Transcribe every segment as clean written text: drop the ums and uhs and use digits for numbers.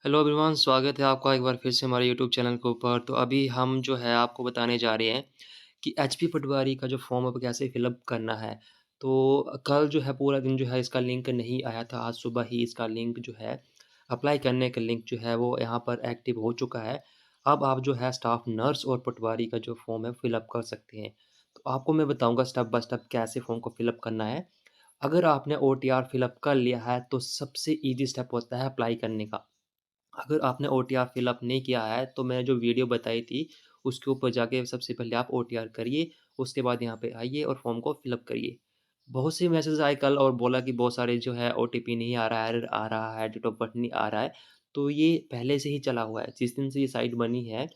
Hello everyone, स्वागत है आपका एक बार फिर से हमारे यूट्यूब चैनल के ऊपर। तो अभी हम जो है आपको बताने जा रहे हैं कि एचपी पटवारी का जो फॉर्म अब कैसे फिलअप करना है। तो कल जो है पूरा दिन जो है इसका लिंक नहीं आया था, आज सुबह ही इसका लिंक जो है अप्लाई करने का लिंक जो है वो यहाँ पर एक्टिव हो चुका है। अब आप जो है स्टाफ नर्स और पटवारी का जो फॉर्म है फिलअप कर सकते हैं। तो आपको मैं बताऊँगा स्टेप बाय स्टेप कैसे फॉर्म को फिलअप करना है। अगर आपने ओटीआर फिलअप कर लिया है तो सबसे ईज़ी स्टेप होता है अप्लाई करने का। अगर आपने ओटीआर फ़िल नहीं किया है, तो मैंने जो वीडियो बताई थी, उसके ऊपर जाके सबसे पहले आप ओटीआर करिए, उसके बाद यहाँ पे आइए और फ़ॉर्म को फ़िल करिए। बहुत से मैसेज आए कल और बोला कि बहुत सारे जो है ओटीपी नहीं आ रहा है, एरर आ रहा है, डेट ऑफ बर्थ नहीं आ रहा है। तो ये पहले से ही चला हुआ है, जिस दिन से ये साइट बनी है,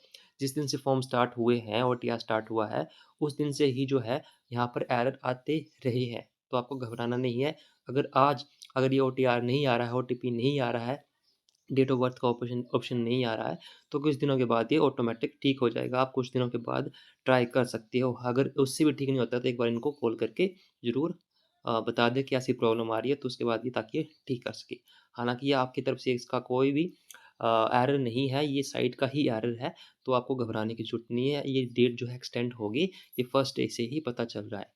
जिस दिन से फ़ॉर्म स्टार्ट हुए हैं, ओटीआर स्टार्ट हुआ है, उस दिन से ही जो है यहाँ पर एरर आते रहे हैं। तो आपको घबराना नहीं है। अगर ये ओटीआर नहीं आ रहा है, ओटीपी नहीं आ रहा है, डेट ऑफ बर्थ का ऑप्शन ऑप्शन नहीं आ रहा है, तो कुछ दिनों के बाद ये ऑटोमेटिक ठीक हो जाएगा। आप कुछ दिनों के बाद ट्राई कर सकते हो। अगर उससे भी ठीक नहीं होता तो एक बार इनको कॉल करके ज़रूर बता दें कि ऐसी प्रॉब्लम आ रही है, तो उसके बाद ये ताकि ये ठीक कर सके। हालाँकि ये आपकी तरफ से इसका कोई भी एरर नहीं है, ये साइट का ही एरर है, तो आपको घबराने की ज़रूरत नहीं है। ये डेट जो है एक्सटेंड होगी, ये फर्स्ट डे से ही पता चल रहा है।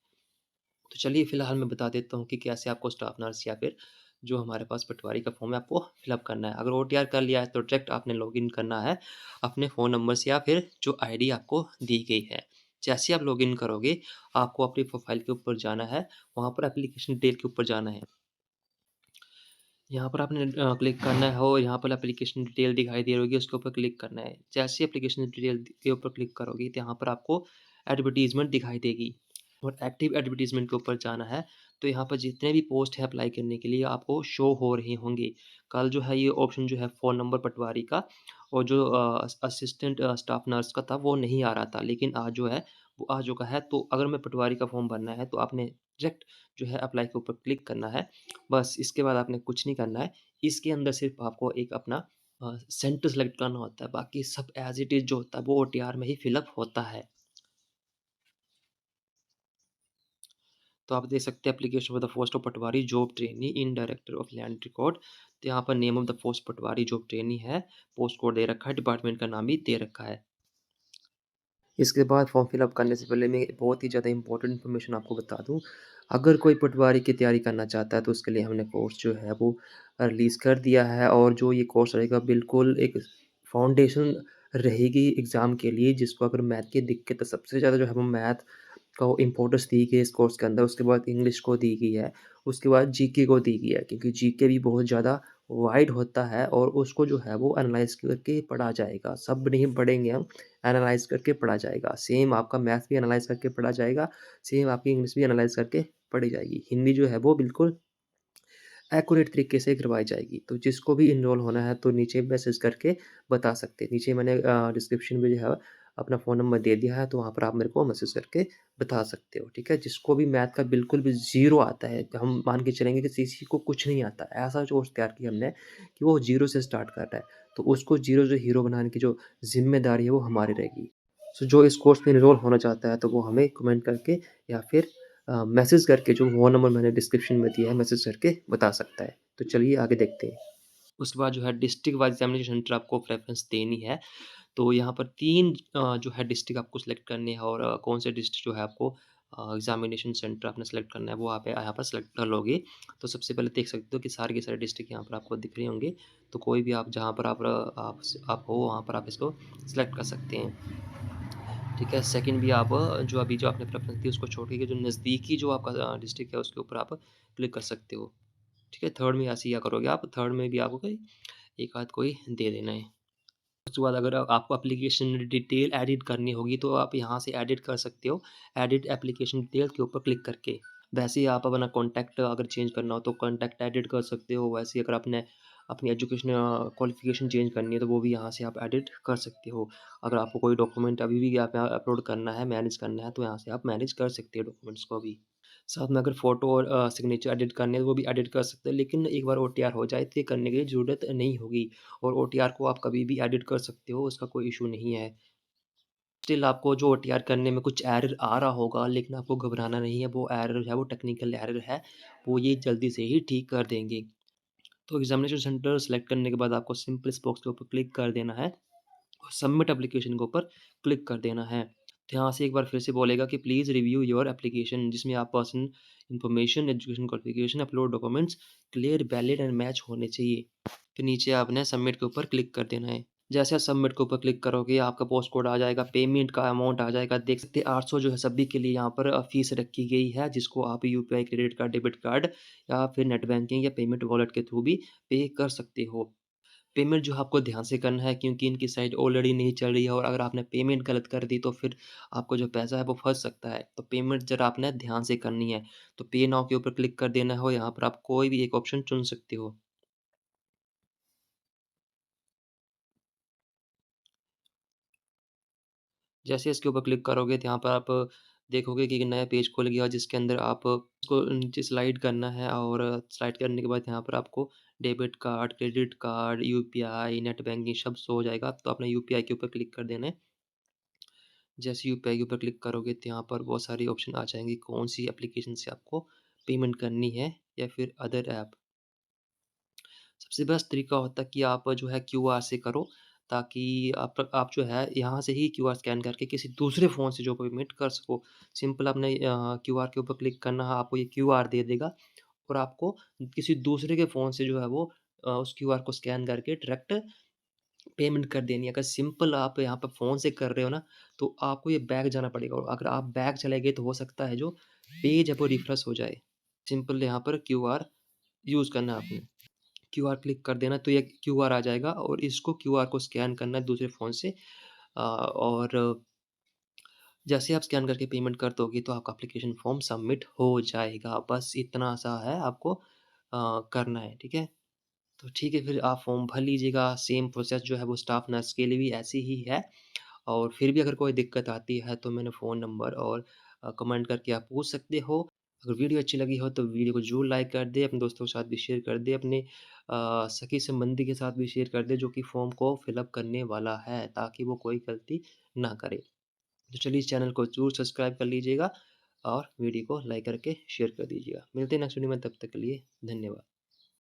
तो चलिए फ़िलहाल मैं बता देता हूँ कि कैसे आपको स्टाफ नर्स या फिर जो हमारे पास पटवारी का फॉर्म है आपको फ़िलअप करना है। अगर ओटीआर कर लिया है तो डायरेक्ट आपने लॉगिन करना है अपने फ़ोन नंबर से या फिर जो आईडी आपको दी गई है। जैसे ही आप लॉगिन करोगे, आपको अपनी प्रोफ़ाइल के ऊपर जाना है, वहाँ पर एप्लीकेशन डिटेल के ऊपर जाना है। यहाँ पर आपने क्लिक करना है और यहाँ पर एप्लीकेशन डिटेल दिखाई दे रही होगी, उसके ऊपर क्लिक करना है। जैसे ही एप्लीकेशन डिटेल के ऊपर क्लिक करोगे, तो यहाँ पर आपको एडवर्टाइज़मेंट दिखाई देगी और एक्टिव एडवर्टाइज़मेंट के ऊपर जाना है। तो यहाँ पर जितने भी पोस्ट है अप्लाई करने के लिए आपको शो हो रहे होंगे। कल जो है ये ऑप्शन जो है फ़ोन नंबर पटवारी का और जो असिस्टेंट स्टाफ नर्स का था वो नहीं आ रहा था, लेकिन आज जो है वो आ चुका है। तो अगर मैं पटवारी का फॉर्म भरना है तो आपने डायरेक्ट जो है अप्लाई के ऊपर क्लिक करना है। बस इसके बाद आपने कुछ नहीं करना है। इसके अंदर सिर्फ़ आपको एक अपना सेंटर सेलेक्ट करना होता है, बाकी सब एज़ इट इज़ जो होता है वो ओटीआर में ही फ़िल होता है। तो आप देख सकते हैं application for the post of Patwari job trainee in director of land record. तो यहाँ पर name of the post Patwari job trainee है, पोस्ट कोड दे रखा है, डिपार्टमेंट का नाम भी दे रखा है। इसके बाद फॉर्म फिल अप करने से पहले मैं बहुत ही ज़्यादा इम्पोर्टेंट इन्फॉर्मेशन आपको बता दूँ। अगर कोई पटवारी की तैयारी करना चाहता है तो उसके लिए हमने कोर्स जो है वो रिलीज़ कर दिया है, और जो ये कोर्स रहेगा बिल्कुल एक फाउंडेशन रहेगी एग्ज़ाम के लिए, जिसको अगर मैथ की दिक्कत है सबसे ज़्यादा जो है वो मैथ को इम्पोर्टेंस दी गई है इस कोर्स के अंदर, उसके बाद इंग्लिश को दी गई है, उसके बाद जीके को दी गई है, क्योंकि जीके भी बहुत ज़्यादा वाइड होता है और उसको जो है वो एनालाइज़ करके पढ़ा जाएगा। सब नहीं पढ़ेंगे हम, एनालाइज़ करके पढ़ा जाएगा। सेम आपका मैथ भी एनालाइज़ करके पढ़ा जाएगा, सेम आपकी इंग्लिश भी एनालाइज़ करके पढ़ी जाएगी। हिंदी जो है वो बिल्कुल एक्यूरेट तरीके से करवाई जाएगी। तो जिसको भी एनरोल होना है तो नीचे मैसेज करके बता सकते हैं। नीचे मैंने डिस्क्रिप्शन में जो है अपना फ़ोन नंबर दे दिया है, तो वहाँ पर आप मेरे को मैसेज करके बता सकते हो, ठीक है? जिसको भी मैथ का बिल्कुल भी ज़ीरो आता है, हम मान के चलेंगे कि किसी को कुछ नहीं आता, ऐसा कोर्स तैयार किया हमने कि वो ज़ीरो से स्टार्ट कर रहा है, तो उसको ज़ीरो से हीरो बनाने की जो ज़िम्मेदारी है वो हमारी रहेगी। सो जो इस कोर्स में एनरोल होना चाहता है तो वो हमें कमेंट करके या फिर मैसेज करके, जो फ़ोन नंबर मैंने डिस्क्रिप्शन में दिया है, मैसेज करके बता सकता है। तो चलिए आगे देखते हैं। उसके बाद जो है डिस्ट्रिक्ट वाइज़ एग्ज़ामिनेशन सेंटर आपको प्रेफ़रेंस देनी है। तो यहाँ पर 3 जो है डिस्ट्रिक्ट आपको सेलेक्ट करने हैं, और कौन से डिस्ट्रिक्ट जो है आपको एग्ज़ामिनेशन सेंटर आपने सेलेक्ट करना है वो आप यहाँ पर सेलेक्ट कर लोगे। तो सबसे पहले देख सकते हो कि सारे के सारे डिस्ट्रिक्ट यहाँ पर आपको दिख रहे होंगे। तो कोई भी आप जहाँ पर आप हो वहाँ पर आप इसको सेलेक्ट कर सकते हैं। ठीक है, सेकंड भी आप जो अभी जो आपने प्रेफ़रेंस दी उसको छोड़ के जो नज़दीकी जो आपका डिस्ट्रिक्ट है उसके ऊपर आप क्लिक कर सकते हो। ठीक है, थर्ड में ऐसे ही क्या करोगे आप, थर्ड में भी आपको कोई एक आध कोई दे देना है। उसके बाद अगर आपको एप्लीकेशन डिटेल एडिट करनी होगी तो आप यहाँ से एडिट कर सकते हो, एडिट एप्लीकेशन डिटेल के ऊपर क्लिक करके। वैसे ही आप अपना कॉन्टैक्ट अगर चेंज करना हो तो कॉन्टैक्ट एडिट कर सकते हो, वैसे ही अगर आपने अपनी एजुकेशन क्वालिफ़िकेशन चेंज करनी है तो वो भी यहाँ से आप एडिट कर सकते हो। अगर आपको कोई डॉक्यूमेंट अभी भी आप यहाँ अपलोड करना है, मैनेज करना है, तो यहाँ से आप मैनेज कर सकते हो डॉक्यूमेंट्स को भी। साथ में अगर फ़ोटो और सिग्नेचर एडिट करने हैं, वो भी एडिट कर सकते हैं, लेकिन एक बार ओटीआर हो जाए तो ये करने की ज़रूरत नहीं होगी, और ओटीआर को आप कभी भी एडिट कर सकते हो, उसका कोई इश्यू नहीं है। स्टिल आपको जो ओटीआर करने में कुछ एरर आ रहा होगा, लेकिन आपको घबराना नहीं है, वो एरर है, वो टेक्निकल एरर है, वो ये जल्दी से ही ठीक कर देंगे। तो एग्ज़ामिनेशन सेंटर सेलेक्ट करने के बाद आपको सिंपल इस बॉक्स के ऊपर क्लिक कर देना है और सबमिट एप्लीकेशन के ऊपर क्लिक कर देना है। तो यहाँ से एक बार फिर से बोलेगा कि प्लीज़ रिव्यू योर एप्लीकेशन, जिसमें आप personal information, education qualification, upload documents clear, valid and match होने चाहिए। फिर नीचे आपने सबमिट के ऊपर क्लिक कर देना है। जैसे आप सबमिट के ऊपर क्लिक करोगे, आपका पोस्ट कोड आ जाएगा, पेमेंट का अमाउंट आ जाएगा। देख सकते हैं 800 जो है सभी के लिए यहाँ पर फ़ीस रखी गई है, जिसको आप UPI, credit card, debit card या फिर नेट बैंकिंग या पेमेंट वॉलेट के थ्रू भी पे कर सकते हो। पेमेंट जो है आपको ध्यान से करना है, क्योंकि इनकी साइट ऑलरेडी नहीं चल रही है और अगर आपने पेमेंट गलत कर दी तो फिर आपको जो पैसा है वो फँस सकता है। तो पेमेंट ज़रा आपने ध्यान से करनी है। तो पे नाउ के ऊपर क्लिक कर देना है और यहाँ पर आप कोई भी एक ऑप्शन चुन सकते हो। जैसे इसके ऊपर क्लिक करोगे तो यहाँ पर आप देखोगे कि एक नया पेज खुल गया, जिसके अंदर आप उसको नीचे स्लाइड करना है और स्लाइड करने के बाद यहाँ पर आपको debit card, credit card, UPI, net banking सब शो हो जाएगा। तो आपने यूपीआई के ऊपर क्लिक कर देना है। जैसे यूपीआई के ऊपर क्लिक करोगे तो यहाँ पर बहुत सारी ऑप्शन आ जाएँगी, कौन-सी एप्लीकेशन से आपको पेमेंट करनी है या फिर अदर ऐप। सबसे बेस्ट तरीका होता है कि आप जो है क्यूआर से करो, ताकि आप जो है यहाँ से ही क्यूआर स्कैन करके किसी दूसरे फ़ोन से जो पेमेंट कर सको। सिंपल आपने क्यूआर के ऊपर क्लिक करना है, आपको ये क्यूआर दे देगा और आपको किसी दूसरे के फ़ोन से जो है वो उस क्यूआर को स्कैन करके डायरेक्ट पेमेंट कर देनी है। अगर सिंपल आप यहाँ पे फ़ोन से कर रहे हो ना, तो आपको ये बैक जाना पड़ेगा और अगर आप बैक चले गए तो हो सकता है जो पेज है वो रिफ्रेश हो जाए। सिंपल यहाँ पर क्यूआर यूज़ करना है आपने। क्यूआर क्लिक कर देना तो ये क्यूआर आ जाएगा और इसको क्यूआर को स्कैन करना है दूसरे फ़ोन से और जैसे आप स्कैन करके पेमेंट कर दोगे तो आपका एप्लीकेशन फ़ॉर्म सबमिट हो जाएगा। बस इतना सा है आपको करना है, ठीक है? तो ठीक है, फिर आप फ़ॉर्म भर लीजिएगा। सेम प्रोसेस जो है वो स्टाफ नर्स के लिए भी ऐसी ही है और फिर भी अगर कोई दिक्कत आती है तो मैंने फ़ोन नंबर और कमेंट करके आप पूछ सकते हो। अगर वीडियो अच्छी लगी हो तो वीडियो को ज़रूर लाइक कर दें, अपने दोस्तों के साथ भी शेयर कर दें, अपने सगे-संबंधी के साथ भी शेयर कर दें जो कि फ़ॉर्म को फिल अप करने वाला है, ताकि वो कोई गलती ना करे। तो चलिए इस चैनल को ज़रूर सब्सक्राइब कर लीजिएगा और वीडियो को लाइक करके शेयर कर दीजिएगा। मिलते हैं नेक्स्ट वीडियो में, तब तक के लिए धन्यवाद।